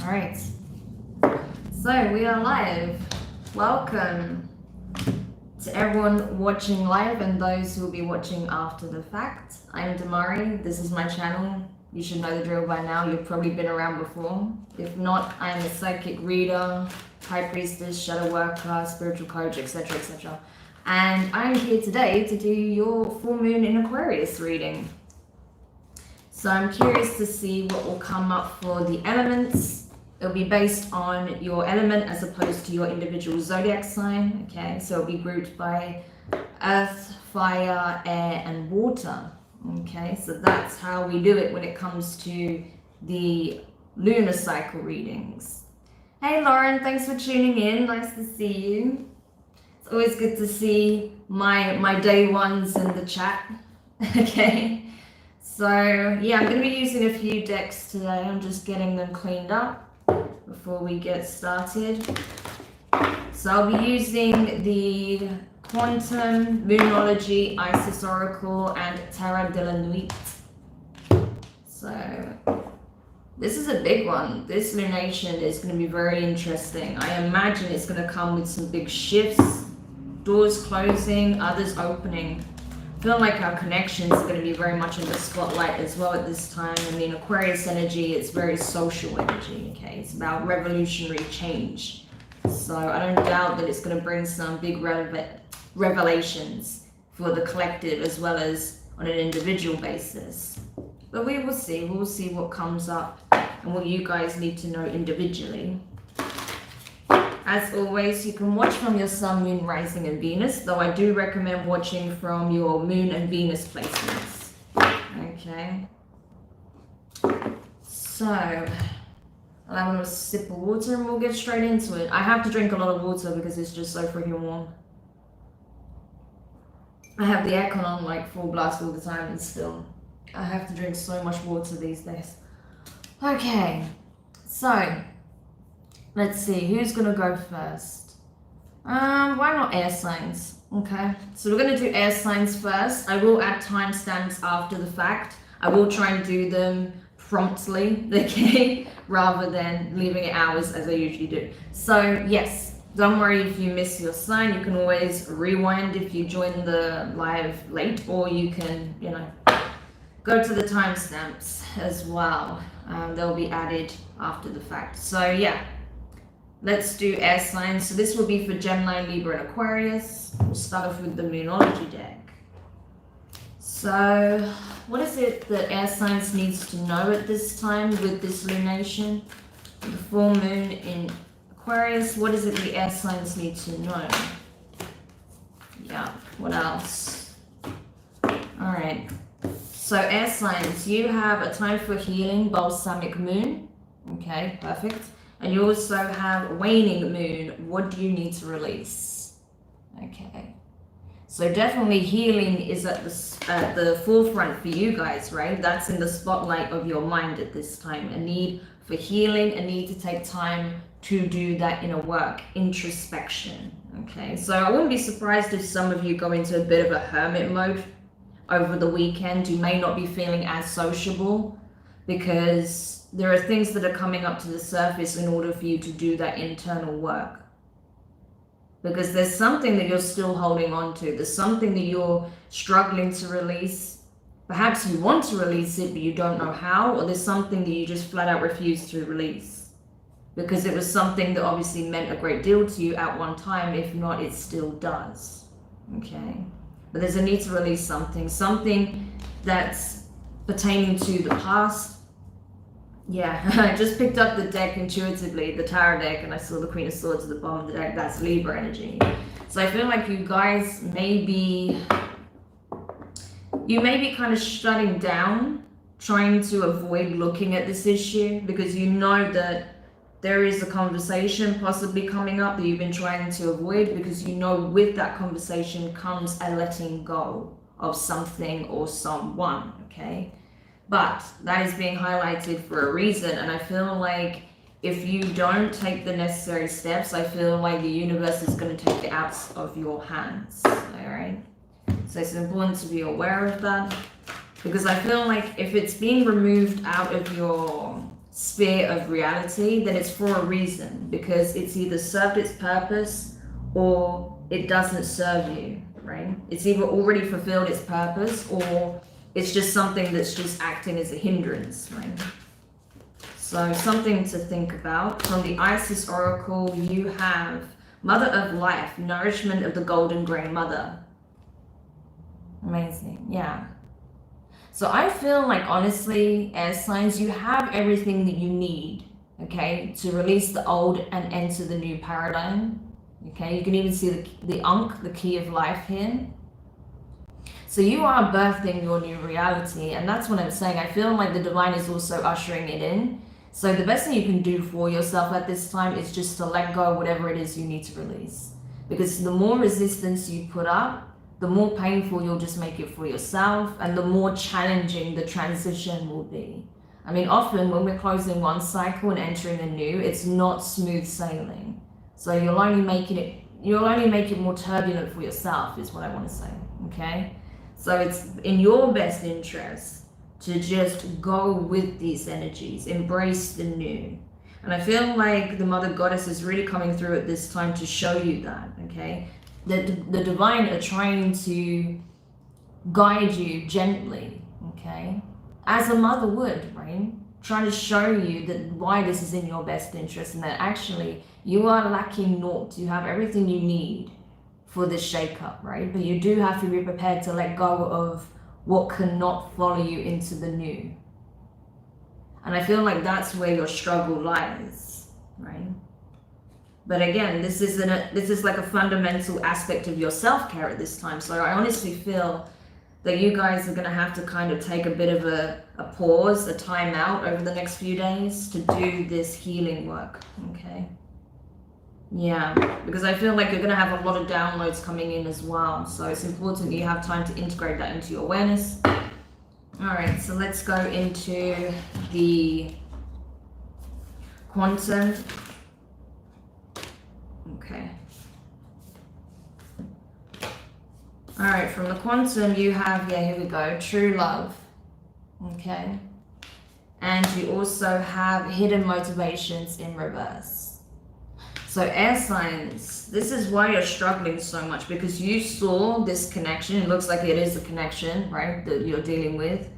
Alright, so we are live. Welcome to everyone watching live and those who will be watching after the fact. I'm Damari, this is my channel. You should know the drill by now, you've probably been around before. If not, I am a psychic reader, high priestess, shadow worker, spiritual coach, etc, etc. And I'm here today to do your full moon in Aquarius reading. So I'm curious to see what will come up for the elements. It'll be based on your element as opposed to your individual zodiac sign, okay? So it'll be grouped by earth, fire, air, and water, okay? So that's how we do it when it comes to the lunar cycle readings. Hey Lauren, thanks for tuning in. Nice to see you. It's always good to see my day ones in the chat, okay? So yeah, I'm going to be using a few decks today. I'm just getting them cleaned up before we get started. So I'll be using the Quantum, Moonology, Isis Oracle, and Tarot de la Nuit. So this is a big one. This lunation is going to be very interesting. I imagine it's going to come with some big shifts, doors closing, others opening. I feel like our connections are going to be very much in the spotlight as well at this time. I mean, Aquarius energy, it's very social energy, okay? It's about revolutionary change. So I don't doubt that it's going to bring some big revelations for the collective as well as on an individual basis. But we will see. We'll see what comes up and what you guys need to know individually. As always, you can watch from your Sun, Moon, Rising, and Venus, though I do recommend watching from your Moon and Venus placements. Okay. So, I'll have a sip of water and we'll get straight into it. I have to drink a lot of water because it's just so freaking warm. I have the aircon on like full blast all the time and still I have to drink so much water these days. Okay, so let's see, who's gonna go first? Why not air signs? Okay, so we're gonna do air signs first. I will add timestamps after the fact. I will try and do them promptly, okay, rather than leaving it hours as I usually do. So yes, don't worry if you miss your sign. You can always rewind if you join the live late, or you can, you know, go to the timestamps as well. They'll be added after the fact. So yeah. Let's do air signs. So this will be for Gemini, Libra, and Aquarius. We'll start off with the Moonology deck. So what is it that air signs needs to know at this time with this lunation? The full moon in Aquarius. What is it the air signs need to know? Yeah, what else? Alright. So air signs, you have a time for healing, balsamic moon. Okay, perfect. And you also have waning moon. What do you need to release? Okay. So definitely healing is at the forefront for you guys, right? That's in the spotlight of your mind at this time. A need for healing, a need to take time to do that inner work, introspection. Okay. So I wouldn't be surprised if some of you go into a bit of a hermit mode over the weekend. You may not be feeling as sociable because there are things that are coming up to the surface in order for you to do that internal work. Because there's something that you're still holding on to. There's something that you're struggling to release. Perhaps you want to release it, but you don't know how. Or there's something that you just flat out refuse to release. Because it was something that obviously meant a great deal to you at one time. If not, it still does. Okay? But there's a need to release something. Something that's pertaining to the past. Yeah, I just picked up the deck intuitively, the Tower deck, and I saw the Queen of Swords at the bottom of the deck. That's Libra energy. So I feel like you guys may be kind of shutting down, trying to avoid looking at this issue, because you know that there is a conversation possibly coming up that you've been trying to avoid, because you know with that conversation comes a letting go of something or someone, okay? But that is being highlighted for a reason, and I feel like if you don't take the necessary steps, I feel like the universe is going to take it out of your hands, all right? So it's important to be aware of that, because I feel like if it's being removed out of your sphere of reality, then it's for a reason, because it's either served its purpose or it doesn't serve you, right? It's either already fulfilled its purpose or it's just something that's just acting as a hindrance, right? So something to think about. From the Isis Oracle, you have Mother of Life, nourishment of the golden grain mother. Amazing, yeah. So I feel like, honestly, air signs, you have everything that you need, okay, to release the old and enter the new paradigm. Okay, you can even see the Ankh, the key of life here. So you are birthing your new reality, and that's what I'm saying. I feel like the divine is also ushering it in. So the best thing you can do for yourself at this time is just to let go of whatever it is you need to release. Because the more resistance you put up, the more painful you'll just make it for yourself, and the more challenging the transition will be. I mean, often when we're closing one cycle and entering a new, it's not smooth sailing. So you'll only make it more turbulent for yourself, is what I want to say, okay? So it's in your best interest to just go with these energies, embrace the new. And I feel like the Mother Goddess is really coming through at this time to show you that, okay? The divine are trying to guide you gently, okay? As a mother would, right? Trying to show you that why this is in your best interest, and that actually you are lacking naught. You have everything you need for this shake-up, right? But you do have to be prepared to let go of what cannot follow you into the new. And I feel like that's where your struggle lies, right? But again, this is like a fundamental aspect of your self-care at this time. So I honestly feel that you guys are going to have to kind of take a bit of a pause, a time out over the next few days to do this healing work, okay? Yeah, because I feel like you're going to have a lot of downloads coming in as well. So it's important that you have time to integrate that into your awareness. All right, so let's go into the quantum. Okay. All right, from the quantum you have, yeah, here we go, true love. Okay. And you also have hidden motivations in reverse. So air signs, this is why you're struggling so much, because you saw this connection. It looks like it is a connection, right, that you're dealing with.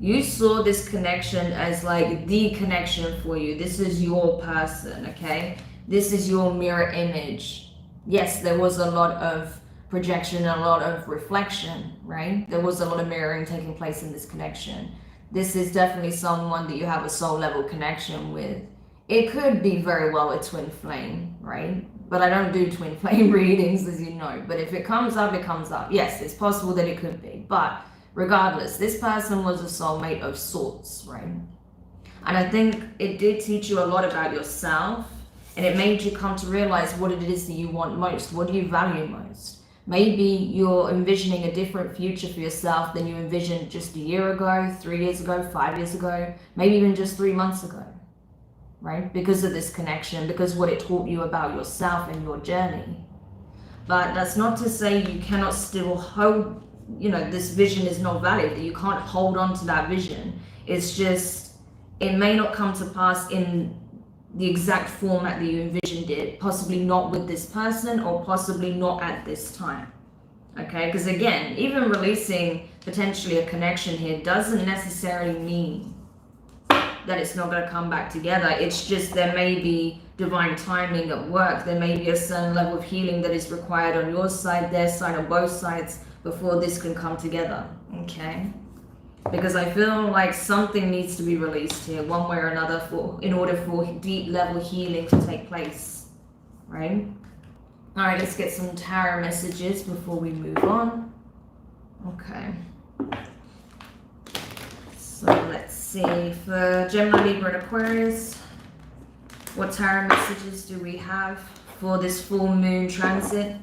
You saw this connection as like the connection for you. This is your person, okay? This is your mirror image. Yes, there was a lot of projection and a lot of reflection, right? There was a lot of mirroring taking place in this connection. This is definitely someone that you have a soul level connection with. It could be very well a twin flame, right? But I don't do twin flame readings, as you know. But if it comes up, it comes up. Yes, it's possible that it could be. But regardless, this person was a soulmate of sorts, right? And I think it did teach you a lot about yourself. And it made you come to realize what it is that you want most. What do you value most? Maybe you're envisioning a different future for yourself than you envisioned just a year ago, 3 years ago, 5 years ago, maybe even just 3 months ago, right? Because of this connection, because what it taught you about yourself and your journey. But that's not to say you cannot still hold, you know, this vision is not valid, that you can't hold on to that vision. It's just, it may not come to pass in the exact format that you envisioned it, possibly not with this person or possibly not at this time, okay? Because again, even releasing potentially a connection here doesn't necessarily mean that it's not going to come back together. It's just there may be divine timing at work. There may be a certain level of healing that is required on your side, their side, on both sides before this can come together, okay? Because I feel like something needs to be released here, one way or another, in order for deep level healing to take place, right? All right, let's get some tarot messages before we move on. Okay. So let's see, for Gemini, Libra, and Aquarius, what tarot messages do we have for this full moon transit?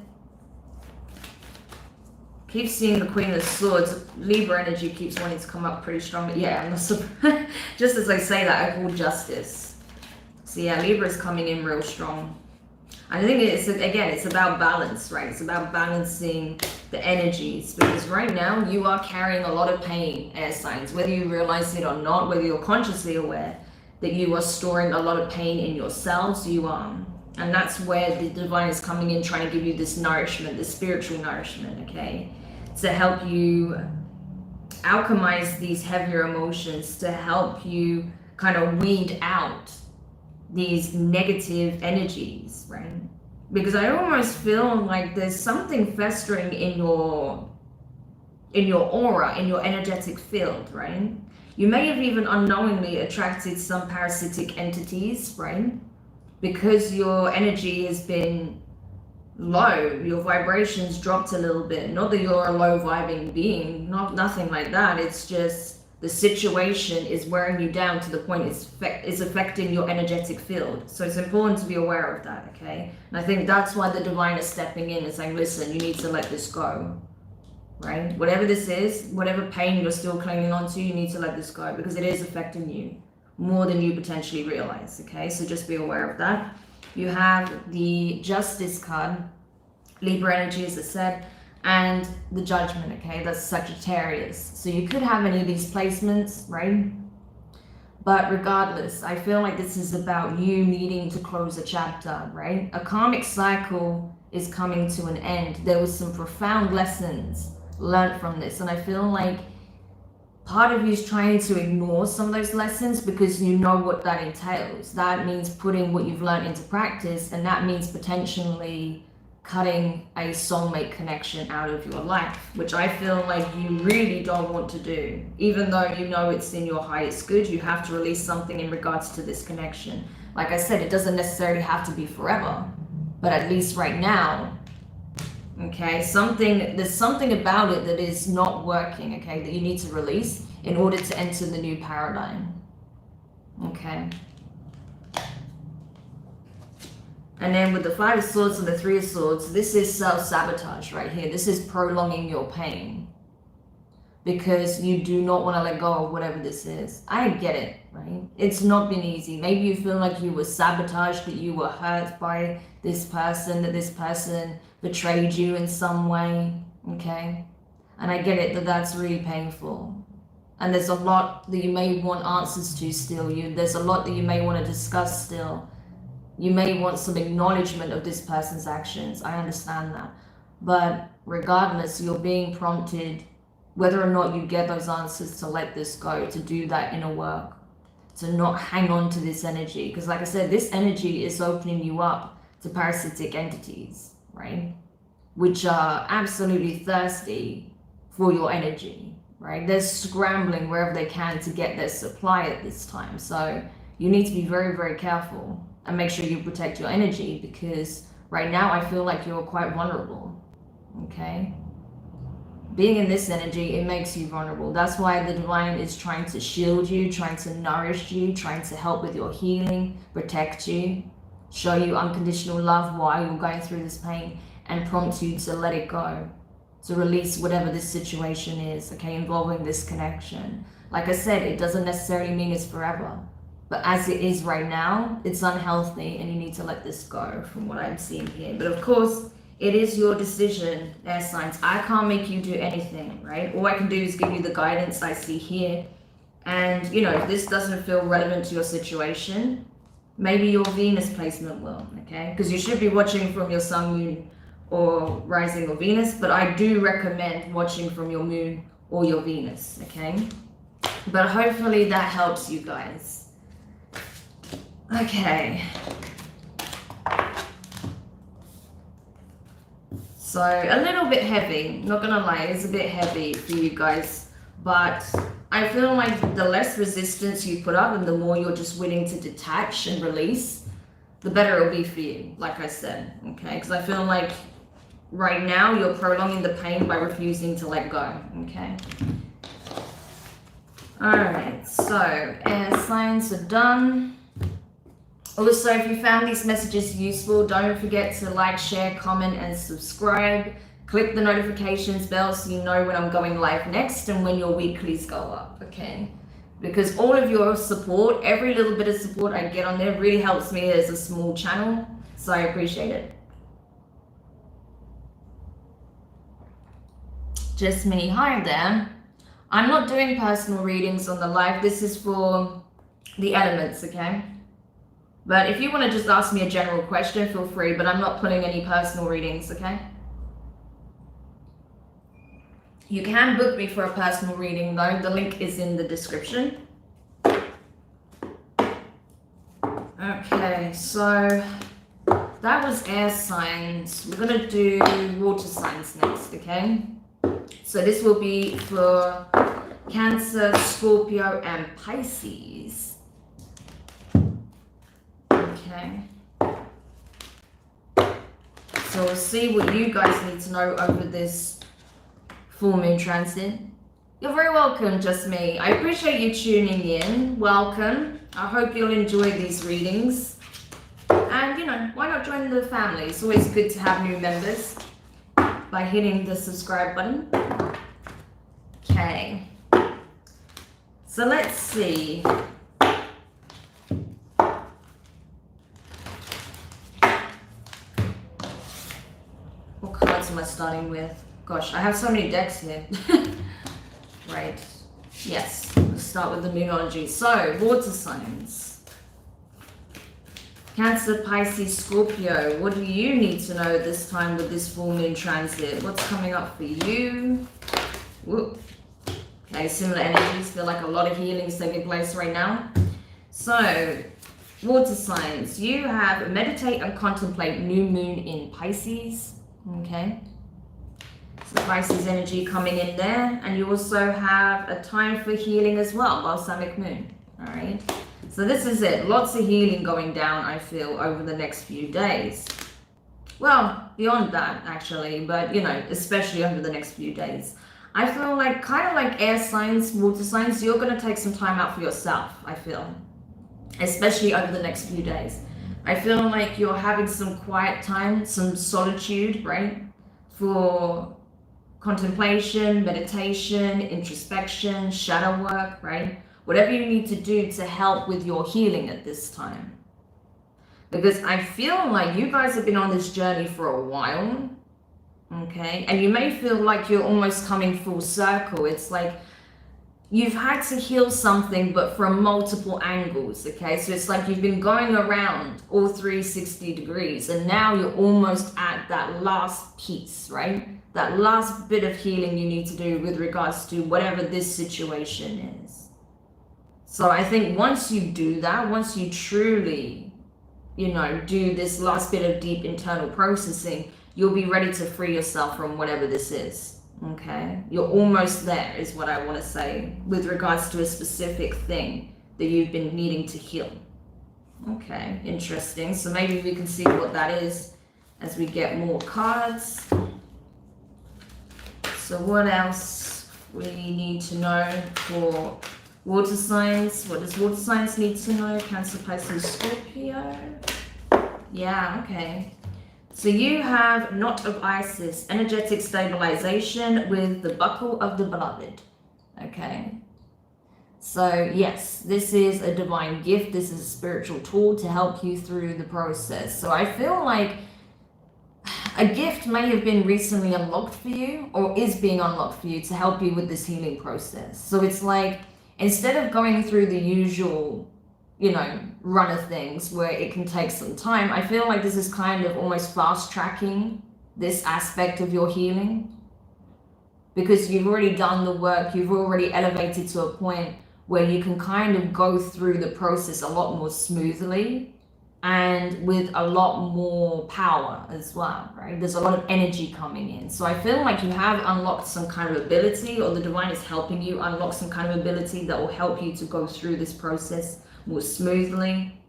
Keep seeing the Queen of Swords. Libra energy keeps wanting to come up pretty strongly. Yeah, I'm not surprised. Just as I say that, I call justice. So yeah, Libra is coming in real strong. I think it's, again, it's about balance, right? It's about balancing the energies, because right now you are carrying a lot of pain, air signs, whether you realize it or not, whether you're consciously aware. that you are storing a lot of pain in yourselves. And that's where the divine is coming in, trying to give you this nourishment, this spiritual nourishment, okay? To help you alchemize these heavier emotions, to help you kind of weed out these negative energies, right? Because I almost feel like there's something festering in your aura, in your energetic field, right? You may have even unknowingly attracted some parasitic entities, right? Because your energy has been low, your vibrations dropped a little bit. Not that you're a low vibing being, nothing like that. It's just the situation is wearing you down to the point it's affecting your energetic field. So it's important to be aware of that, okay? And I think that's why the divine is stepping in and saying, listen, you need to let this go, right? Whatever this is, whatever pain you're still clinging on to, you need to let this go, because it is affecting you more than you potentially realize, okay? So just be aware of that. You have the Justice card, Libra energy, as I said, and the Judgment, okay? That's Sagittarius. So you could have any of these placements, right? But regardless, I feel like this is about you needing to close a chapter, right? A karmic cycle is coming to an end. There was some profound lessons learned from this, and I feel like part of you is trying to ignore some of those lessons because you know what that entails. That means putting what you've learned into practice, and that means potentially cutting a soulmate connection out of your life, which I feel like you really don't want to do. Even though you know it's in your highest good, you have to release something in regards to this connection. Like I said, it doesn't necessarily have to be forever, but at least right now, okay, there's something about it that is not working, okay, that you need to release in order to enter the new paradigm, okay? And then with the Five of Swords and the Three of Swords, this is self-sabotage right here. This is prolonging your pain because you do not want to let go of whatever this is. I get it, right? It's not been easy. Maybe you feel like you were sabotaged, that you were hurt by this person, that this person betrayed you in some way, okay? And I get it that that's really painful. And there's a lot that you may want answers to still. There's a lot that you may want to discuss still. You may want some acknowledgement of this person's actions. I understand that. But regardless, you're being prompted, whether or not you get those answers, to let this go, to do that inner work, to not hang on to this energy. Because like I said, this energy is opening you up to parasitic entities, right? Which are absolutely thirsty for your energy, right? They're scrambling wherever they can to get their supply at this time. So you need to be very, very careful and make sure you protect your energy, because right now I feel like you're quite vulnerable, okay? Being in this energy, it makes you vulnerable. That's why the divine is trying to shield you, trying to nourish you, trying to help with your healing, protect you, show you unconditional love while you're going through this pain, and prompt you to let it go, to release whatever this situation is, okay, involving this connection. Like I said, it doesn't necessarily mean it's forever. But as it is right now, it's unhealthy and you need to let this go from what I'm seeing here. But of course, it is your decision, air signs. I can't make you do anything, right? All I can do is give you the guidance I see here. And, you know, if this doesn't feel relevant to your situation, maybe your Venus placement will, okay? Because you should be watching from your sun, moon, or rising or Venus. But I do recommend watching from your moon or your Venus, okay? But hopefully that helps you guys. Okay. So a little bit heavy, not gonna lie, it's a bit heavy for you guys, but I feel like the less resistance you put up and the more you're just willing to detach and release, the better it'll be for you, like I said, okay? Because I feel like right now you're prolonging the pain by refusing to let go, okay? All right, so air signs are done. Also, if you found these messages useful, don't forget to like, share, comment, and subscribe. Click the notifications bell so you know when I'm going live next and when your weeklies go up, okay? Because all of your support, every little bit of support I get on there really helps me as a small channel, so I appreciate it. Just me. Hi there. I'm not doing personal readings on the live. This is for the elements, okay? But if you want to just ask me a general question, feel free, but I'm not pulling any personal readings, okay? You can book me for a personal reading though. The link is in the description. Okay, so that was air signs. We're gonna do water signs next, okay? So this will be for Cancer, Scorpio, and Pisces. Okay. So we'll see what you guys need to know over this full moon transit. You're very welcome, just me. I appreciate you tuning in. Welcome. I hope you'll enjoy these readings. And you know, why not join the family? It's always good to have new members by hitting the subscribe button. Okay. So let's see. What cards am I starting with? Gosh, I have so many decks here. Right. Yes. Let's start with the Moonology. So, water signs. Cancer, Pisces, Scorpio. What do you need to know this time with this full moon transit? What's coming up for you? Whoop. Okay, similar energies. Feel like a lot of healing is taking place right now. So, water signs. You have meditate and contemplate new moon in Pisces. Okay. So Pisces energy coming in there. And you also have a time for healing as well, balsamic moon. All right. So this is it. Lots of healing going down, I feel, over the next few days. Well, beyond that, actually. But, you know, especially over the next few days. I feel like, kind of like air signs, water signs, you're going to take some time out for yourself, I feel. Especially over the next few days. I feel like you're having some quiet time, some solitude, right? For contemplation, meditation, introspection, shadow work, right? Whatever you need to do to help with your healing at this time. Because I feel like you guys have been on this journey for a while. Okay, and you may feel like you're almost coming full circle. It's like you've had to heal something, but from multiple angles. Okay, so it's like you've been going around all 360 degrees, and now you're almost at that last piece, right? That last bit of healing you need to do with regards to whatever this situation is. So I think once you do that, once you truly, you know, do this last bit of deep internal processing, you'll be ready to free yourself from whatever this is, okay? You're almost there, is what I want to say, with regards to a specific thing that you've been needing to heal. Okay, interesting. So maybe we can see what that is as we get more cards. So what else we need to know for water signs? What does water signs need to know? Cancer, Pisces, Scorpio. Yeah, okay. So you have Knot of Isis, energetic stabilization with the buckle of the beloved. Okay. So yes, this is a divine gift. This is a spiritual tool to help you through the process. So I feel like a gift may have been recently unlocked for you, or is being unlocked for you to help you with this healing process. So it's like, instead of going through the usual, you know, run of things where it can take some time, I feel like this is kind of almost fast tracking this aspect of your healing, because you've already done the work, you've already elevated to a point where you can kind of go through the process a lot more smoothly and with a lot more power as well, right? There's a lot of energy coming in. So I feel like you have unlocked some kind of ability, or the divine is helping you unlock some kind of ability that will help you to go through this process more smoothly,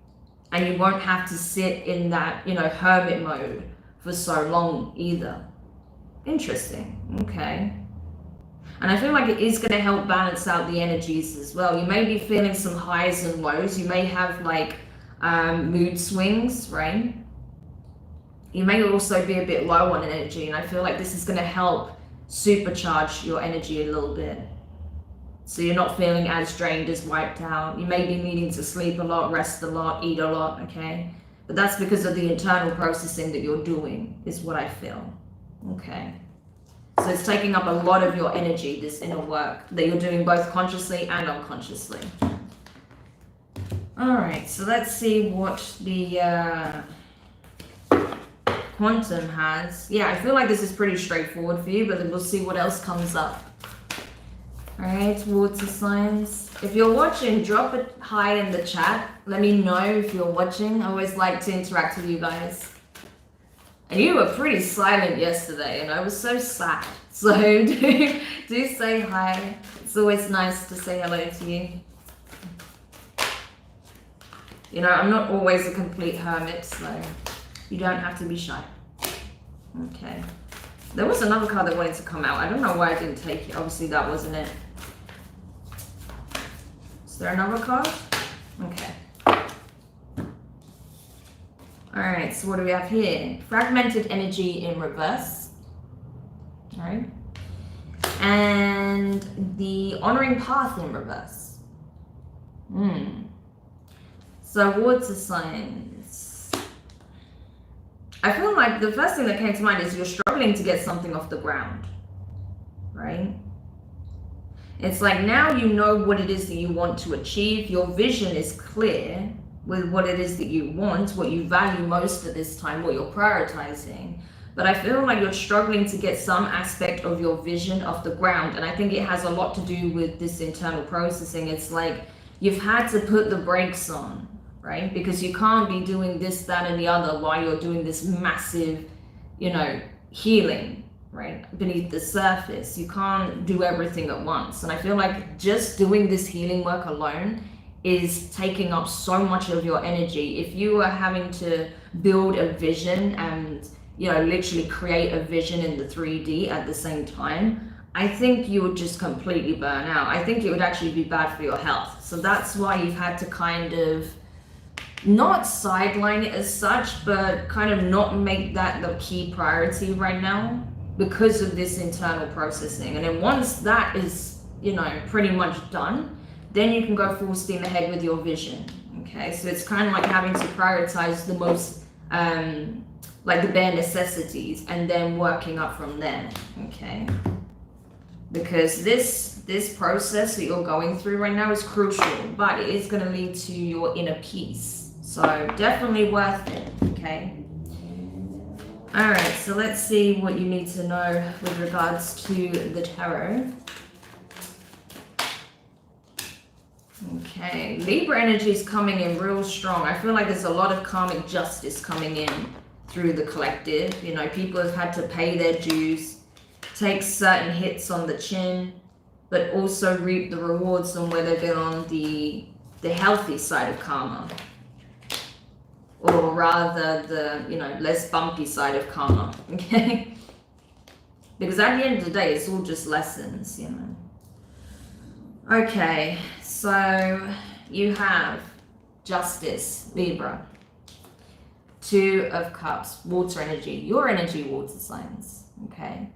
and you won't have to sit in that, you know, hermit mode for so long either. Interesting. Okay. And I feel like it is going to help balance out the energies as well. You may be feeling some highs and lows. You may have like mood swings, right? You may also be a bit low on energy, and I feel like this is going to help supercharge your energy a little bit. So you're not feeling as drained, as wiped out. You may be needing to sleep a lot, rest a lot, eat a lot, okay? But that's because of the internal processing that you're doing, is what I feel, okay? So it's taking up a lot of your energy, this inner work that you're doing both consciously and unconsciously. Alright, so let's see what the quantum has. Yeah, I feel like this is pretty straightforward for you, but then we'll see what else comes up. Alright, water signs. If you're watching, drop a hi in the chat. Let me know if you're watching. I always like to interact with you guys. And you were pretty silent yesterday, and I was so sad. So do say hi. It's always nice to say hello to you. You know, I'm not always a complete hermit, so you don't have to be shy. Okay. There was another card that wanted to come out. I don't know why I didn't take it. Obviously, that wasn't it. Is there another card? Okay. Alright, so what do we have here? Fragmented energy in reverse. Alright. And the honoring path in reverse. So water signs. I feel like the first thing that came to mind is you're struggling to get something off the ground. Right? It's like now you know what it is that you want to achieve. Your vision is clear with what it is that you want, what you value most at this time, what you're prioritizing. But I feel like you're struggling to get some aspect of your vision off the ground. And I think it has a lot to do with this internal processing. It's like you've had to put the brakes on, right? Because you can't be doing this, that, and the other while you're doing this massive, you know, healing, right? Beneath the surface. You can't do everything at once. And I feel like just doing this healing work alone is taking up so much of your energy. If you are having to build a vision and, you know, literally create a vision in the 3D at the same time, I think you would just completely burn out. I think it would actually be bad for your health. So that's why you've had to kind of not sideline it as such, but kind of not make that the key priority right now because of this internal processing. And then once that is, you know, pretty much done, then you can go full steam ahead with your vision. Okay, so it's kind of like having to prioritize the most, like the bare necessities, and then working up from there. Okay, because this process that you're going through right now is crucial, but it is going to lead to your inner peace. So definitely worth it. Okay. All right, so let's see what you need to know with regards to the tarot. Okay, Libra energy is coming in real strong. I feel like there's a lot of karmic justice coming in through the collective. You know, people have had to pay their dues, take certain hits on the chin, but also reap the rewards on where they've been on the healthy side of karma. Or rather the, you know, less bumpy side of karma, okay? Because at the end of the day, it's all just lessons, you know. Okay, so you have Justice, Libra. Two of Cups, water energy. Your energy, water signs, okay?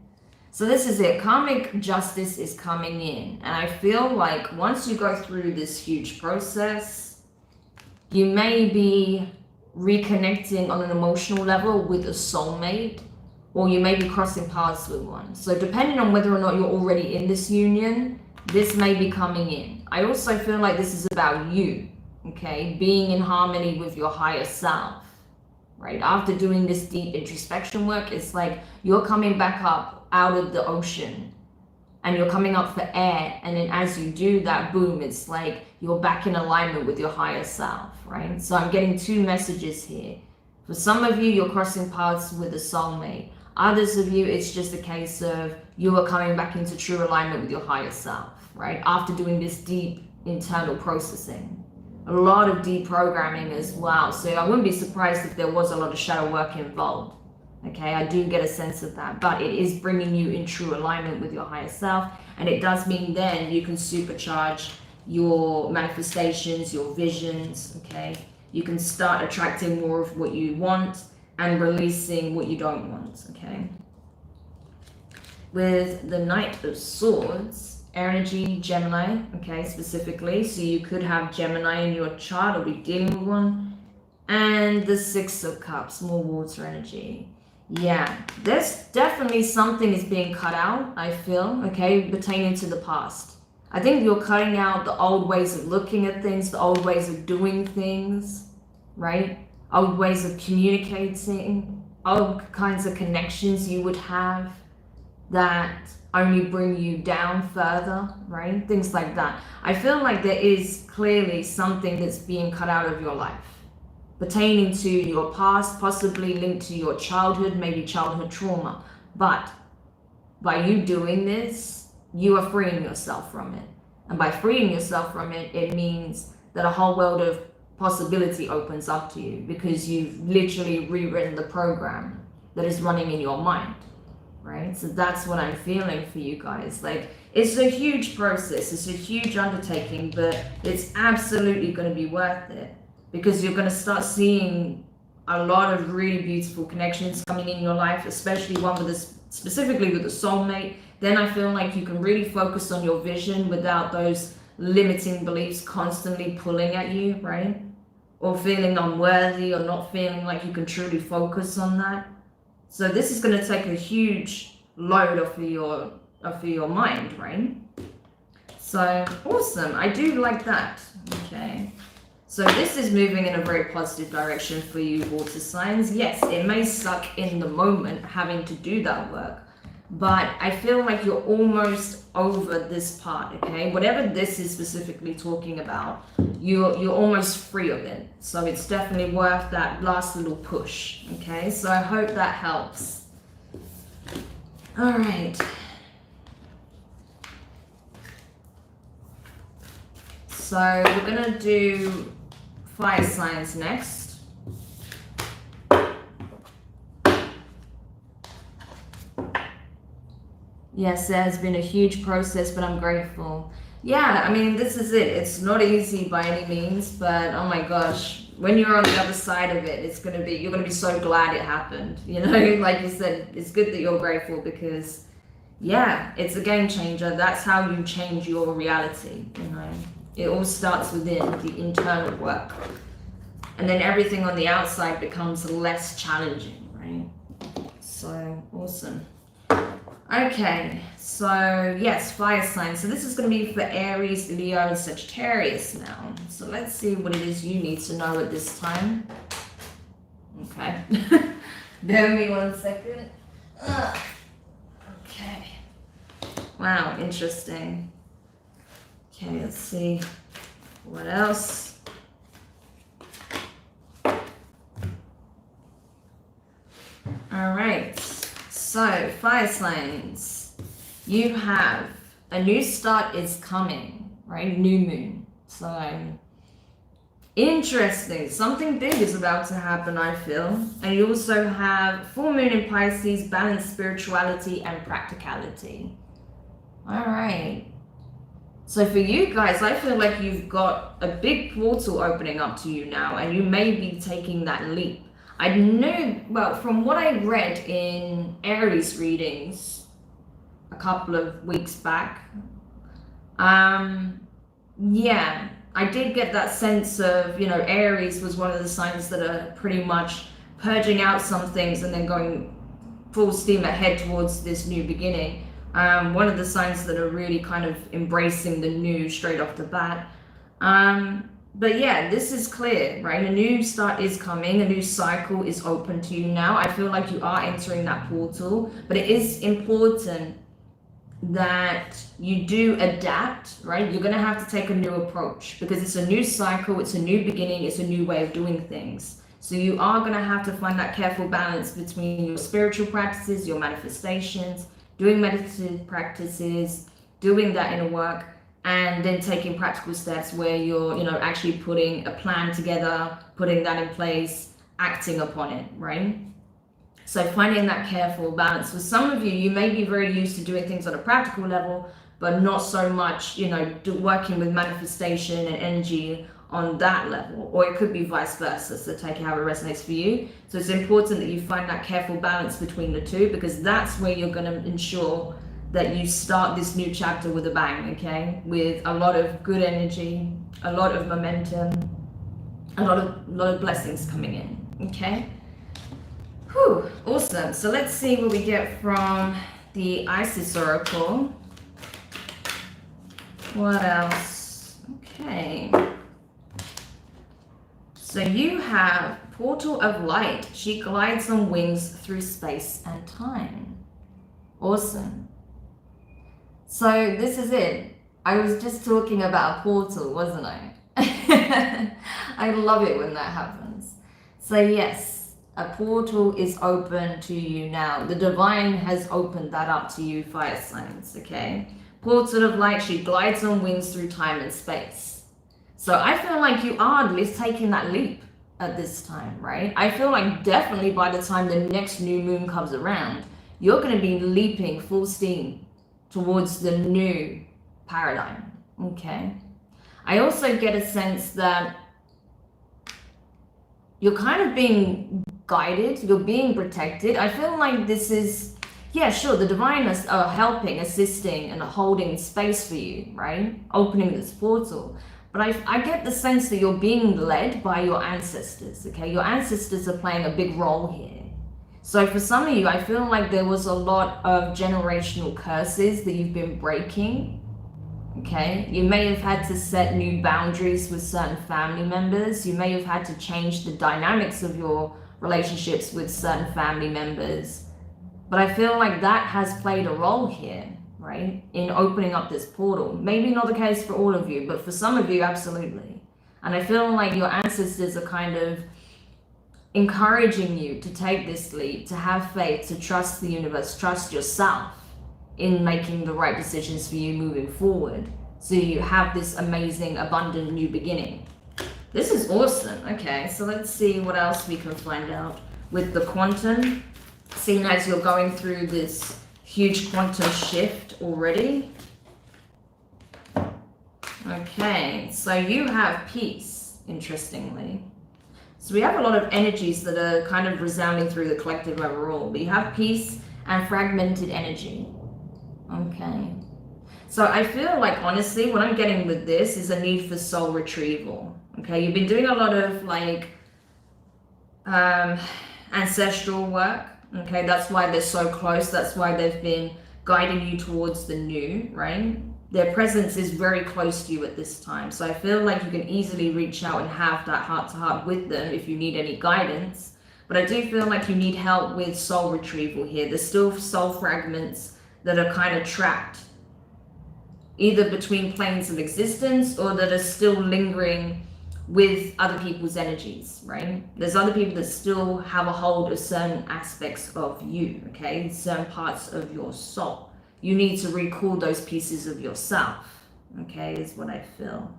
So this is it. Karmic justice is coming in. And I feel like once you go through this huge process, you may be reconnecting on an emotional level with a soulmate, or you may be crossing paths with one. So depending on whether or not you're already in this union, this may be coming in. I also feel like this is about you, okay? Being in harmony with your higher self, right? After doing this deep introspection work, it's like you're coming back up out of the ocean and you're coming up for air. And then as you do that, boom, it's like you're back in alignment with your higher self, right? So I'm getting two messages here. For some of you, you're crossing paths with a soulmate. Others of you, it's just a case of you are coming back into true alignment with your higher self, right? After doing this deep internal processing. A lot of deprogramming as well. So I wouldn't be surprised if there was a lot of shadow work involved. Okay, I do get a sense of that, but it is bringing you in true alignment with your higher self. And it does mean then you can supercharge your manifestations, your visions, okay? You can start attracting more of what you want and releasing what you don't want, okay? With the Knight of Swords, energy, Gemini, okay, specifically. So you could have Gemini in your chart or be dealing with one. And the Six of Cups, more water energy. Yeah, there's definitely something is being cut out, I feel, okay, pertaining to the past. I think you're cutting out the old ways of looking at things, the old ways of doing things, right? Old ways of communicating, old kinds of connections you would have that only bring you down further, right? Things like that. I feel like there is clearly something that's being cut out of your life pertaining to your past, possibly linked to your childhood, maybe childhood trauma. But by you doing this, you are freeing yourself from it. And by freeing yourself from it, it means that a whole world of possibility opens up to you because you've literally rewritten the program that is running in your mind, right? So that's what I'm feeling for you guys. Like, it's a huge process, it's a huge undertaking, but it's absolutely going to be worth it because you're going to start seeing a lot of really beautiful connections coming in your life, especially one with this, specifically with a soulmate. Then I feel like you can really focus on your vision without those limiting beliefs constantly pulling at you, right? Or feeling unworthy or not feeling like you can truly focus on that. So this is going to take a huge load off of your mind, right? So awesome. I do like that. Okay. So this is moving in a very positive direction for you, water signs. Yes, it may suck in the moment having to do that work, but I feel like you're almost over this part, okay? Whatever this is specifically talking about, you're almost free of it. So it's definitely worth that last little push, okay? So I hope that helps. All right. So we're gonna do fire signs next. Yes, there has been a huge process, but I'm grateful. Yeah, I mean, this is it. It's not easy by any means, but oh my gosh, when you're on the other side of it, you're gonna be so glad it happened. You know, like you said, it's good that you're grateful because, yeah, it's a game changer. That's how you change your reality, you know. It all starts within the internal work. And then everything on the outside becomes less challenging, right? So, awesome. Okay, so yes, fire signs. So this is going to be for Aries, Leo, and Sagittarius now. So let's see what it is you need to know at this time. Okay. Bear with me 1 second. Okay. Wow, interesting. Okay, let's see. What else? All right. So, fire signs. You have a new start is coming, right? New moon. So, interesting. Something big is about to happen, I feel. And you also have full moon in Pisces, balanced spirituality and practicality. All right. So for you guys, I feel like you've got a big portal opening up to you now, and you may be taking that leap. I know, well, from what I read in Aries readings a couple of weeks back, yeah, I did get that sense of, you know, Aries was one of the signs that are pretty much purging out some things and then going full steam ahead towards this new beginning. One of the signs that are really kind of embracing the new straight off the bat. But yeah, this is clear, right? A new start is coming, a new cycle is open to you now. I feel like you are entering that portal, but it is important that you do adapt, right? You're gonna have to take a new approach because it's a new cycle, it's a new beginning, it's a new way of doing things. So you are gonna have to find that careful balance between your spiritual practices, your manifestations, doing meditative practices, doing that inner work, and then taking practical steps where you're, you know, actually putting a plan together, putting that in place, acting upon it, right? So finding that careful balance. For some of you, you may be very used to doing things on a practical level, but not so much, you know, working with manifestation and energy on that level, or it could be vice versa. So take it how it resonates for you. So it's important that you find that careful balance between the two, because that's where you're going to ensure that you start this new chapter with a bang, okay? With a lot of good energy, a lot of momentum, a lot of blessings coming in, okay? Whew, awesome. So let's see what we get from the Isis Oracle. What else? Okay. So you have Portal of Light. She glides on wings through space and time. Awesome. So this is it. I was just talking about a portal, wasn't I? I love it when that happens. So yes, a portal is open to you now. The divine has opened that up to you, fire signs, okay? Portal of Light, she glides on wings through time and space. So I feel like you are at least taking that leap at this time, right? I feel like definitely by the time the next new moon comes around, you're going to be leaping full steam towards the new paradigm, okay? I also get a sense that you're kind of being guided, you're being protected. I feel like this is, yeah, sure, the divine is helping, assisting, and holding space for you, right? Opening this portal. But I get the sense that you're being led by your ancestors, okay? Your ancestors are playing a big role here. So for some of you, I feel like there was a lot of generational curses that you've been breaking, okay? You may have had to set new boundaries with certain family members. You may have had to change the dynamics of your relationships with certain family members. But I feel like that has played a role here, right? In opening up this portal. Maybe not the case for all of you, but for some of you, absolutely. And I feel like your ancestors are kind of encouraging you to take this leap, to have faith, to trust the universe, trust yourself in making the right decisions for you moving forward. So you have this amazing, abundant new beginning. This is awesome. Okay, so let's see what else we can find out with the quantum. Seeing as you're going through this huge quantum shift already. Okay, so you have peace, interestingly. So we have a lot of energies that are kind of resounding through the collective overall. But you have peace and fragmented energy. Okay. So I feel like, honestly, what I'm getting with this is a need for soul retrieval. Okay, you've been doing a lot of like ancestral work. Okay, that's why they're so close. That's why they've been guiding you towards the new, right? Their presence is very close to you at this time. So I feel like you can easily reach out and have that heart-to-heart with them if you need any guidance. But I do feel like you need help with soul retrieval here. There's still soul fragments that are kind of trapped, either between planes of existence or that are still lingering with other people's energies, right? There's other people that still have a hold of certain aspects of you, okay? Certain parts of your soul. You need to recall those pieces of yourself, okay, is what I feel.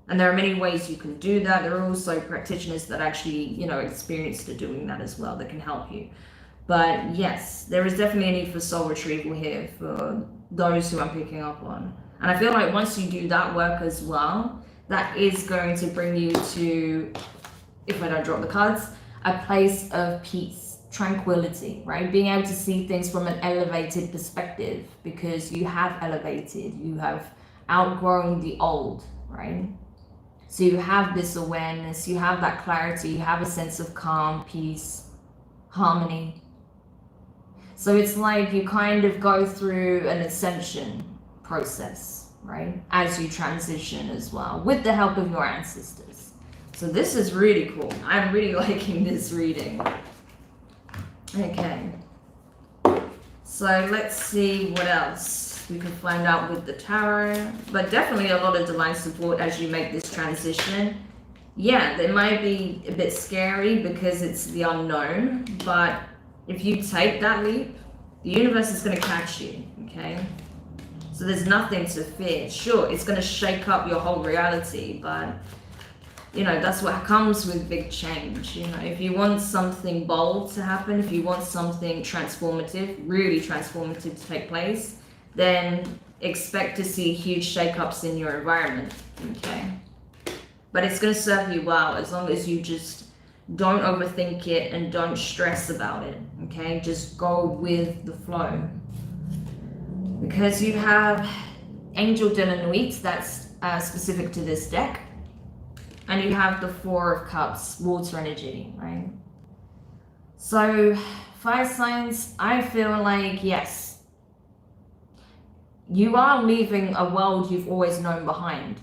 And there are many ways you can do that. There are also practitioners that actually, you know, experienced at doing that as well that can help you. But yes, there is definitely a need for soul retrieval here for those who I'm picking up on. And I feel like once you do that work as well, that is going to bring you to, if I don't drop the cards, a place of peace, tranquility, right? Being able to see things from an elevated perspective because you have elevated, you have outgrown the old, right? So you have this awareness, you have that clarity, you have a sense of calm, peace, harmony. So it's like you kind of go through an ascension process, right? As you transition as well, with the help of your ancestors. So this is really cool. I'm really liking this reading. Okay. So let's see what else we can find out with the tarot. But definitely a lot of divine support as you make this transition. Yeah, it might be a bit scary because it's the unknown, but if you take that leap, the universe is going to catch you, okay? So there's nothing to fear. Sure, it's going to shake up your whole reality, but you know, that's what comes with big change. You know, if you want something bold to happen, if you want something transformative, really transformative to take place, then expect to see huge shakeups in your environment, okay? But it's going to serve you well as long as you just don't overthink it and don't stress about it, okay? Just go with the flow. Because you have Angel de la Nuit, that's specific to this deck. And you have the Four of Cups, water energy, right? So, fire signs, I feel like, yes, you are leaving a world you've always known behind.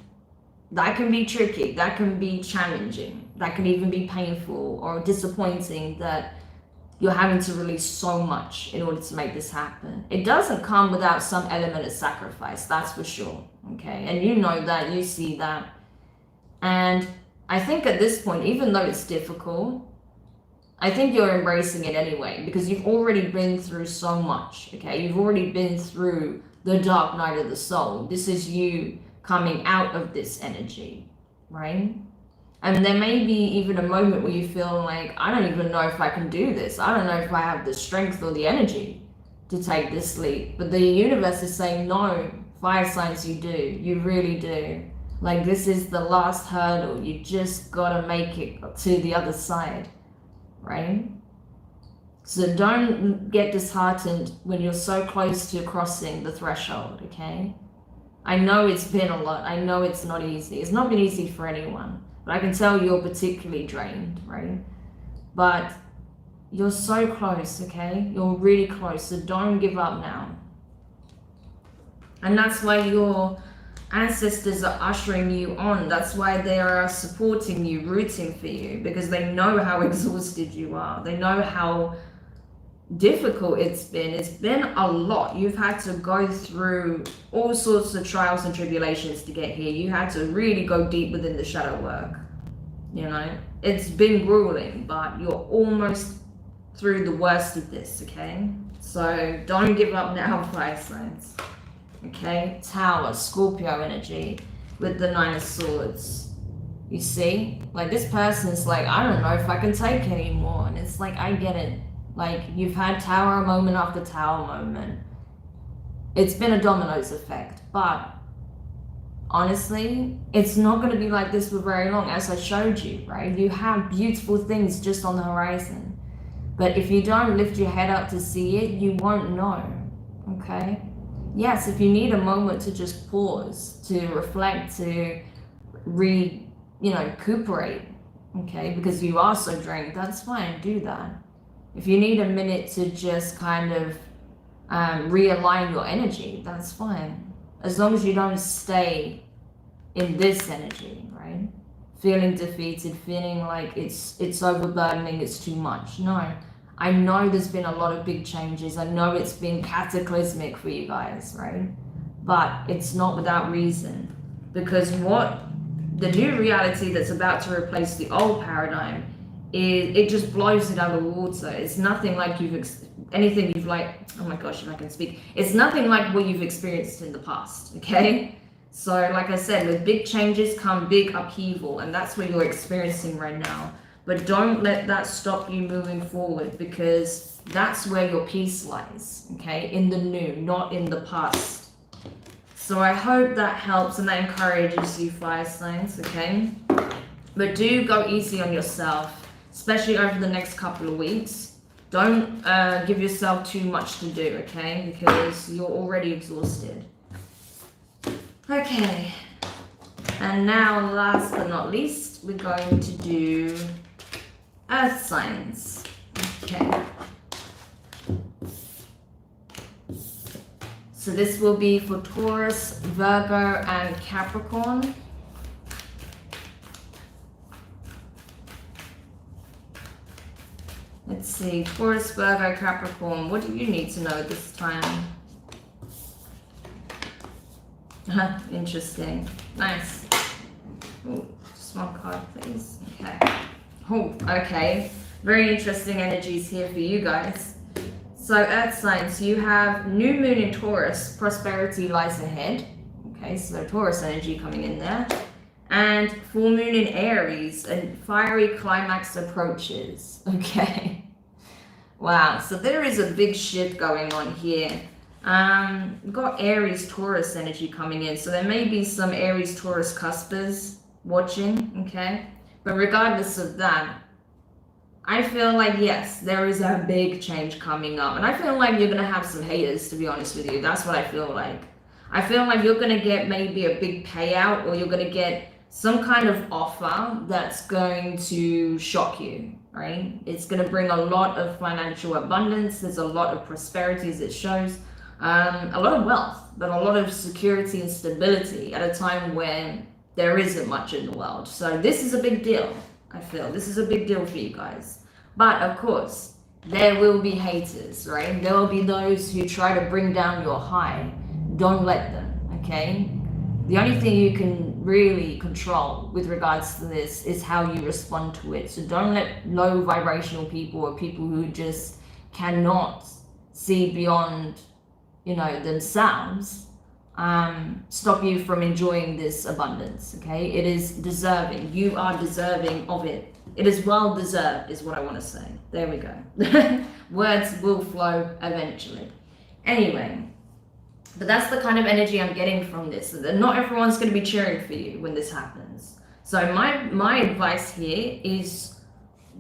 That can be tricky, that can be challenging, that can even be painful or disappointing, that you're having to release so much in order to make this happen. It doesn't come without some element of sacrifice, that's for sure, okay? And you know that, you see that. And I think at this point, even though it's difficult, I think you're embracing it anyway, because you've already been through so much, okay? You've already been through the dark night of the soul. This is you coming out of this energy, right? And there may be even a moment where you feel like, I don't even know if I can do this. I don't know if I have the strength or the energy to take this leap. But the universe is saying, no, fire signs, you do. You really do. Like, this is the last hurdle. You just gotta make it to the other side. Right? So don't get disheartened when you're so close to crossing the threshold, okay? I know it's been a lot. I know it's not easy. It's not been easy for anyone, but I can tell you're particularly drained, right? But you're so close, okay? You're really close, so don't give up now. And that's why your ancestors are ushering you on. That's why they are supporting you, rooting for you, because they know how exhausted you are. They know how difficult it's been. It's been a lot. You've had to go through all sorts of trials and tribulations to get here. You had to really go deep within the shadow work. You know, it's been grueling, but you're almost through the worst of this, okay? So don't give up now, fire signs. Okay, Tower, Scorpio energy with the 9 of Swords. You see, like, this person's like, I don't know if I can take anymore. And it's like, I get it. Like, you've had Tower moment after Tower moment. It's been a dominoes effect, but honestly, it's not going to be like this for very long, as I showed you, right? You have beautiful things just on the horizon, but if you don't lift your head up to see it, you won't know. Okay. Yes, if you need a moment to just pause, to reflect, to recuperate, okay, because you are so drained, that's fine, do that. If you need a minute to just kind of realign your energy, that's fine. As long as you don't stay in this energy, right? Feeling defeated, feeling like it's overburdening, it's too much. No. I know there's been a lot of big changes. I know it's been cataclysmic for you guys, right? But it's not without reason, because what the new reality that's about to replace the old paradigm is, it just blows it out of the water. It's nothing like anything you've like, oh my gosh, if I can speak. It's nothing like what you've experienced in the past, okay? So like I said, with big changes come big upheaval, and that's what you're experiencing right now. But don't let that stop you moving forward, because that's where your peace lies, okay? In the new, not in the past. So I hope that helps and that encourages you, fire signs, okay? But do go easy on yourself, especially over the next couple of weeks. Don't give yourself too much to do, okay? Because you're already exhausted. Okay. And now, last but not least, we're going to do Earth signs. Okay. So this will be for Taurus, Virgo, and Capricorn. Let's see, Taurus, Virgo, Capricorn. What do you need to know at this time? Interesting. Nice. Ooh, just one card, please. Okay. Oh, okay. Very interesting energies here for you guys. So, Earth signs, you have new moon in Taurus, prosperity lies ahead. Okay, so Taurus energy coming in there. And full moon in Aries, and fiery climax approaches. Okay. Wow, so there is a big shift going on here. We've got Aries Taurus energy coming in, so there may be some Aries Taurus cuspers watching, okay? But regardless of that, I feel like, yes, there is a big change coming up. And I feel like you're going to have some haters, to be honest with you. That's what I feel like. I feel like you're going to get maybe a big payout, or you're going to get some kind of offer that's going to shock you, right? It's going to bring a lot of financial abundance. There's a lot of prosperity, as it shows. a lot of wealth, but a lot of security and stability at a time when there isn't much in the world. So this is a big deal. I feel this is a big deal for you guys. But of course, there will be haters, right? There will be those who try to bring down your high. Don't let them, okay? The only thing you can really control with regards to this is how you respond to it. So don't let low vibrational people or people who just cannot see beyond, you know, themselves, stop you from enjoying this abundance, okay? It is deserving. You are deserving of it. It is well deserved, is what I want to say. There we go. Words will flow eventually. Anyway, but that's the kind of energy I'm getting from this. Not everyone's going to be cheering for you when this happens. So my advice here is,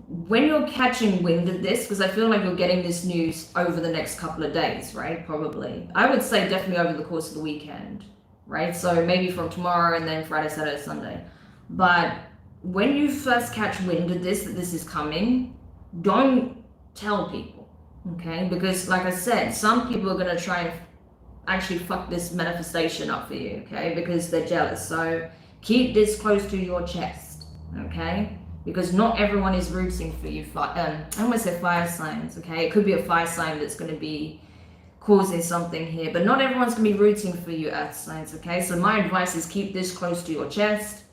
when you're catching wind of this, because I feel like you're getting this news over the next couple of days, right? Probably. I would say definitely over the course of the weekend, right? So maybe from tomorrow and then Friday, Saturday, Sunday. But when you first catch wind of this, that this is coming, don't tell people, okay? Because like I said, some people are going to try and actually fuck this manifestation up for you, okay? Because they're jealous. So keep this close to your chest, okay? Because not everyone is rooting for you. I almost say fire signs, okay? It could be a fire sign that's going to be causing something here, but not everyone's going to be rooting for you, earth signs, okay? So my advice is keep this close to your chest.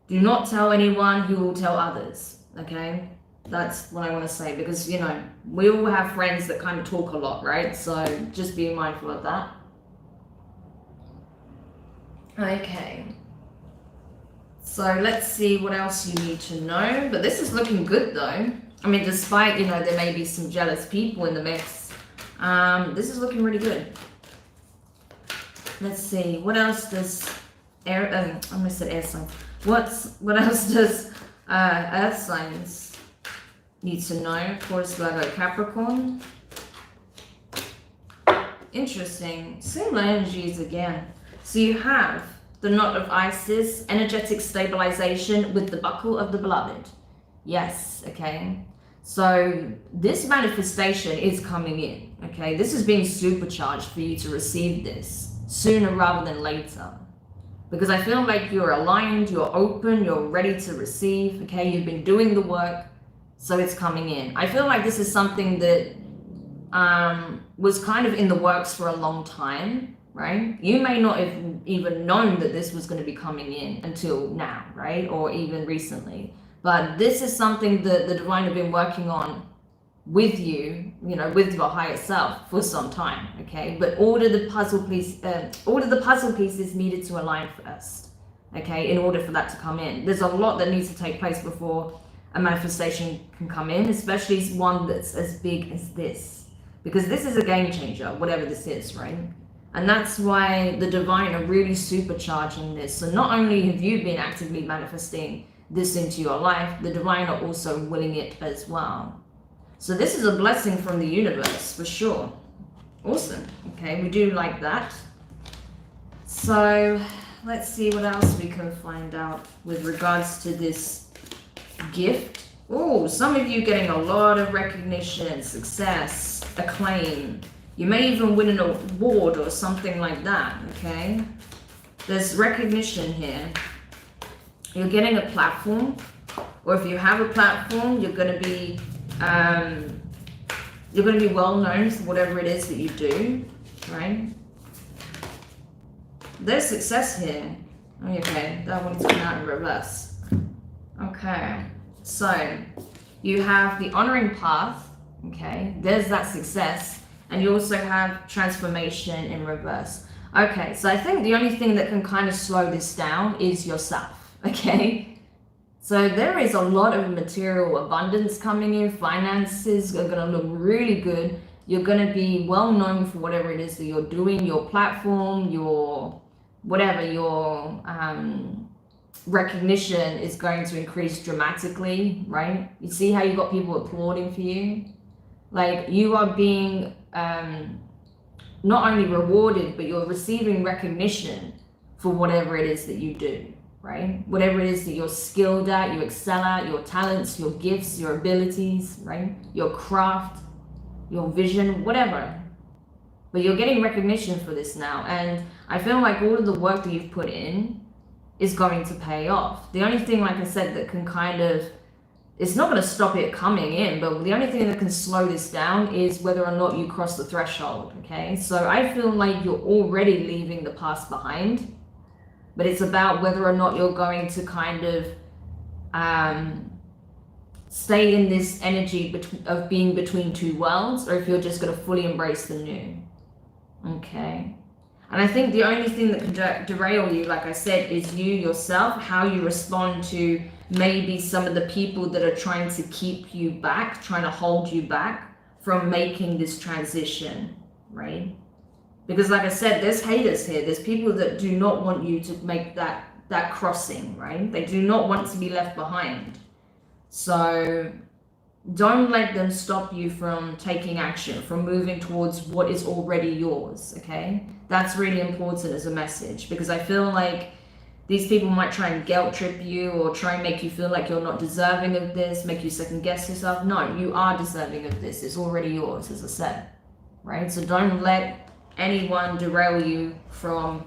Do not tell anyone who will tell others, okay? That's what I want to say, because, you know, we all have friends that kind of talk a lot, right? So just be mindful of that. Okay. So let's see what else you need to know. But this is looking good though. I mean, despite, you know, there may be some jealous people in the mix, this is looking really good. Let's see, what else does air, I almost said air signs. What else does earth signs need to know? Taurus, Virgo, Capricorn. Interesting, similar energies again. So you have the knot of Isis, energetic stabilization with the buckle of the beloved. Yes, okay. So this manifestation is coming in, okay? This is being supercharged for you to receive this sooner rather than later. Because I feel like you're aligned, you're open, you're ready to receive, okay? You've been doing the work, so it's coming in. I feel like this is something that was kind of in the works for a long time, right? You may not have even known that this was going to be coming in until now, right? Or even recently. But this is something that the divine have been working on with you, you know, with your higher self for some time, okay? But all of the puzzle pieces needed to align first, okay, in order for that to come in. There's a lot that needs to take place before a manifestation can come in, especially one that's as big as this, because this is a game changer, whatever this is, right? And that's why the divine are really supercharging this. So not only have you been actively manifesting this into your life, the divine are also willing it as well. So this is a blessing from the universe for sure. Awesome. Okay, we do like that. So let's see what else we can find out with regards to this gift. Oh, some of you getting a lot of recognition, success, acclaim. You may even win an award or something like that, okay? There's recognition here. You're getting a platform, or if you have a platform, you're going to be well known for whatever it is that you do, right? There's success here. Okay, that one's come out in reverse. Okay, so you have the honoring path, okay? There's that success. And you also have transformation in reverse. Okay, so I think the only thing that can kind of slow this down is yourself, okay? So there is a lot of material abundance coming in. Finances are going to look really good. You're going to be well known for whatever it is that you're doing, your platform, your whatever, your recognition is going to increase dramatically, right? You see how you got people applauding for you? Like, you are being not only rewarded, but you're receiving recognition for whatever it is that you do, right? Whatever it is that you're skilled at, you excel at, your talents, your gifts, your abilities, right? Your craft, your vision, whatever. but you're getting recognition for this now. And I feel like all of the work that you've put in is going to pay off. The only thing, like I said, that can kind of, it's not going to stop it coming in, but the only thing that can slow this down is whether or not you cross the threshold, okay? So I feel like you're already leaving the past behind, but it's about whether or not you're going to kind of stay in this energy of being between two worlds, or if you're just going to fully embrace the new, okay? And I think the only thing that can derail you, like I said, is you yourself, how you respond to maybe some of the people that are trying to keep you back, trying to hold you back from making this transition, right? Because like I said, there's haters here. There's people that do not want you to make that crossing, right? They do not want to be left behind. So don't let them stop you from taking action, from moving towards what is already yours, okay? That's really important as a message, because I feel like these people might try and guilt trip you or try and make you feel like you're not deserving of this, make you second guess yourself. No, you are deserving of this. It's already yours, as I said, right? So don't let anyone derail you from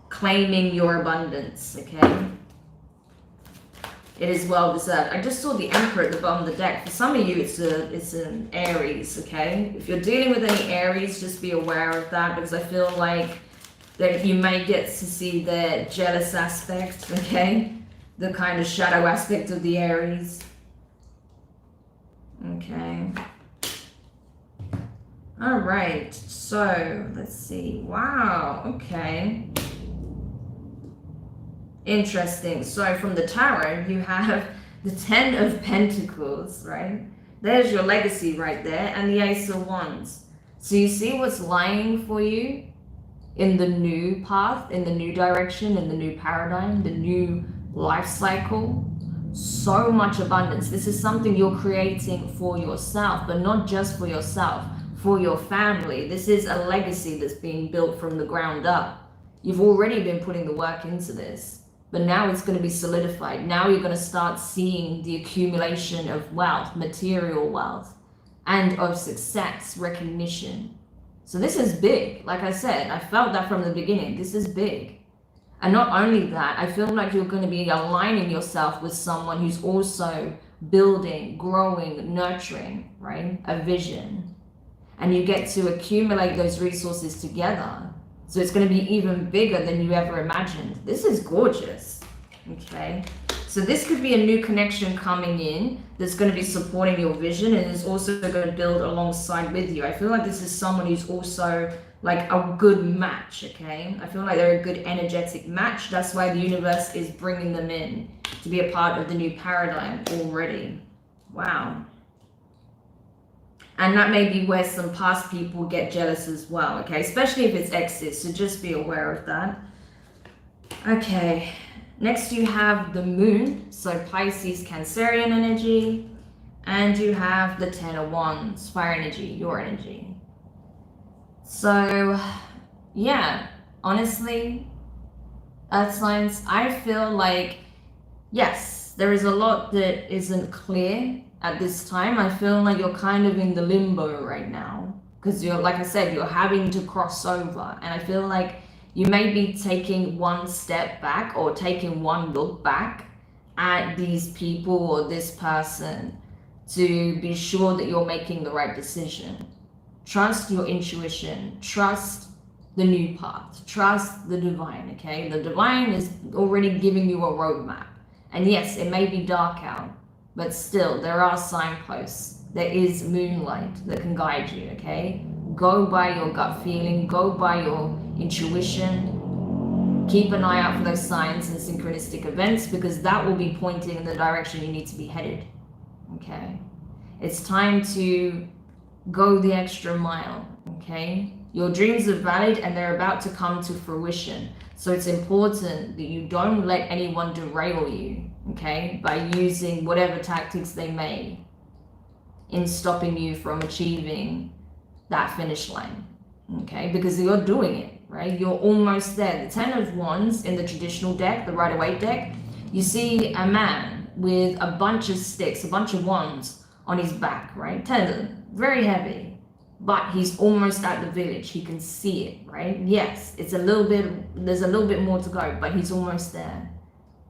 claiming your abundance, okay? It is well deserved. I just saw the Emperor at the bottom of the deck. For some of you, it's an Aries, okay? If you're dealing with any Aries, just be aware of that, because I feel like that you may get to see the jealous aspect, okay? The kind of shadow aspect of the Aries. Okay. All right, so let's see. Wow, okay. Interesting. So from the tarot, you have the 10 of Pentacles, right? There's your legacy right there, and the Ace of Wands. So you see what's lying for you in the new path, in the new direction, in the new paradigm, the new life cycle. So much abundance. This is something you're creating for yourself, but not just for yourself, for your family. This is a legacy that's being built from the ground up. You've already been putting the work into this, but now it's going to be solidified. Now you're going to start seeing the accumulation of wealth, material wealth, and of success, recognition. So this is big. Like I said, I felt that from the beginning. This is big. And not only that, I feel like you're going to be aligning yourself with someone who's also building, growing, nurturing, right? A vision. And you get to accumulate those resources together. So it's going to be even bigger than you ever imagined. This is gorgeous, okay? So this could be a new connection coming in that's going to be supporting your vision and is also going to build alongside with you. I feel like this is someone who's also like a good match, okay? I feel like they're a good energetic match. That's why the universe is bringing them in to be a part of the new paradigm already. Wow. And that may be where some past people get jealous as well, okay? Especially if it's exes, so just be aware of that. Okay, next you have the moon, so Pisces, Cancerian energy, and you have the 10 of Wands, fire energy, your energy. So, yeah, honestly, Earth signs, I feel like, yes, there is a lot that isn't clear at this time. I feel like you're kind of in the limbo right now because you're, like I said, you're having to cross over, and I feel like you may be taking one step back or taking one look back at these people or this person to be sure that you're making the right decision. Trust your intuition, trust the new path, trust the divine, okay? The divine is already giving you a roadmap, and yes, it may be dark out, but still, there are signposts. There is moonlight that can guide you, okay? Go by your gut feeling, go by your intuition. Keep an eye out for those signs and synchronistic events, because that will be pointing in the direction you need to be headed, okay? It's time to go the extra mile, okay? Your dreams are valid and they're about to come to fruition. So it's important that you don't let anyone derail you, okay, by using whatever tactics they may in stopping you from achieving that finish line, okay, because you're doing it, right? You're almost there. The 10 of Wands in the traditional deck, the Rider-Waite deck, you see a man with a bunch of sticks, a bunch of wands on his back, right? 10 of them, very heavy, but he's almost at the village. He can see it, right? Yes, there's a little bit more to go, but he's almost there.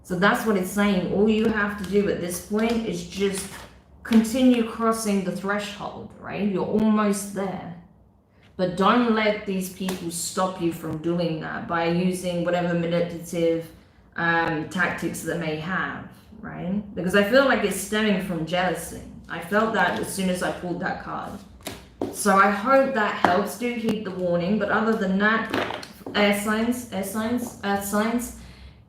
So that's what it's saying. All you have to do at this point is just continue crossing the threshold, right? You're almost there. But don't let these people stop you from doing that by using whatever manipulative tactics they may have, right? Because I feel like it's stemming from jealousy. I felt that as soon as I pulled that card. So I hope that helps. Do heed the warning. But other than that, earth signs,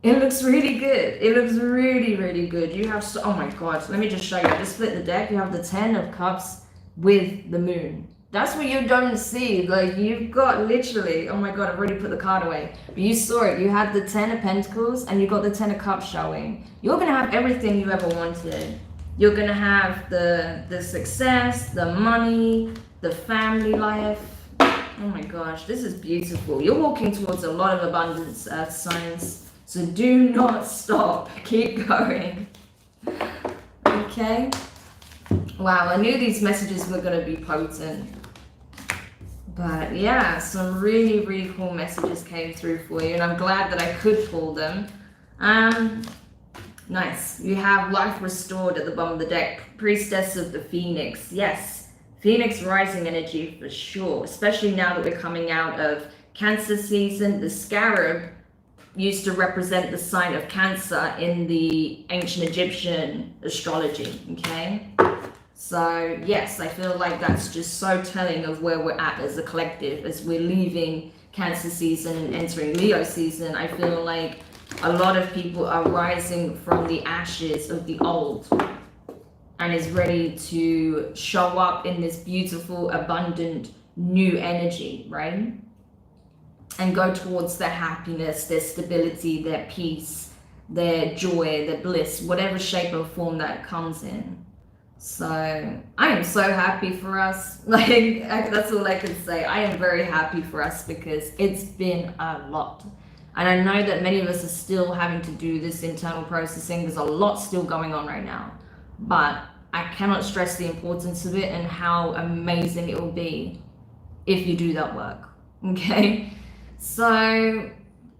it looks really good. It looks really, really good. You have, oh my God, let me just show you. I just split the deck. You have the 10 of Cups with the moon. That's what you don't see. Like, you've got literally, oh my God, I've already put the card away. But you saw it. You had the 10 of Pentacles and you got the 10 of Cups showing. You're going to have everything you ever wanted. You're going to have the success, the money, the family life. Oh my gosh, this is beautiful. You're walking towards a lot of abundance, earth signs. So do not stop. Keep going. Okay. Wow, I knew these messages were going to be potent. But yeah, some really, really cool messages came through for you. And I'm glad that I could pull them. Nice. You have life restored at the bottom of the deck. Priestess of the Phoenix. Yes. Phoenix rising energy for sure. Especially now that we're coming out of Cancer season. The scarab used to represent the sign of Cancer in the ancient Egyptian astrology. Okay. So yes, I feel like that's just so telling of where we're at as a collective. As we're leaving Cancer season and entering Leo season, I feel like a lot of people are rising from the ashes of the old and is ready to show up in this beautiful, abundant, new energy, right? And go towards their happiness, their stability, their peace, their joy, their bliss, whatever shape or form that comes in. So I am so happy for us. Like, that's all I can say. I am very happy for us because it's been a lot. And I know that many of us are still having to do this internal processing. There's a lot still going on right now. But I cannot stress the importance of it and how amazing it will be if you do that work. Okay? So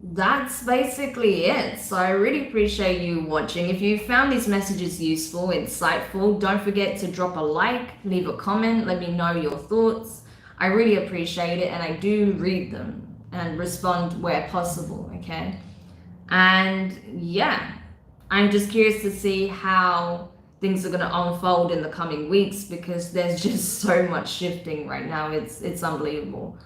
that's basically it. So I really appreciate you watching. If you found these messages useful, insightful, don't forget to drop a like, leave a comment, let me know your thoughts. I really appreciate it, and I do read them and respond where possible, okay? And yeah, I'm just curious to see how things are going to unfold in the coming weeks because there's just so much shifting right now. It's unbelievable.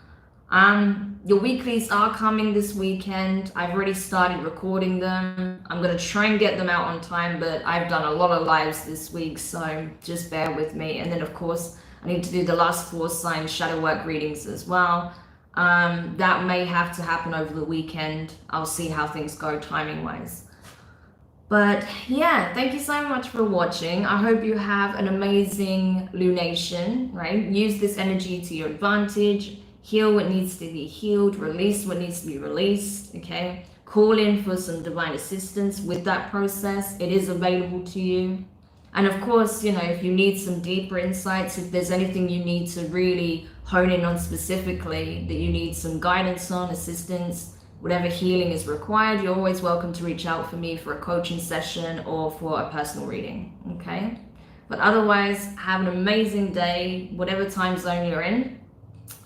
Your weeklies are coming this weekend. I've already started recording them. I'm going to try and get them out on time, but I've done a lot of lives this week, so just bear with me. And then of course, I need to do the last 4 sign shadow work readings as well. That may have to happen over the weekend. I'll see how things go timing wise. But yeah, thank you so much for watching. I hope you have an amazing lunation, right? Use this energy to your advantage. Heal what needs to be healed, release what needs to be released, okay? Call in for some divine assistance with that process. It is available to you. And of course, you know, if you need some deeper insights, if there's anything you need to really hone in on specifically, that you need some guidance on, assistance, whatever healing is required, you're always welcome to reach out for me for a coaching session or for a personal reading, okay? But otherwise, have an amazing day, whatever time zone you're in.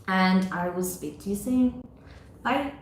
And I will speak to you soon. Bye.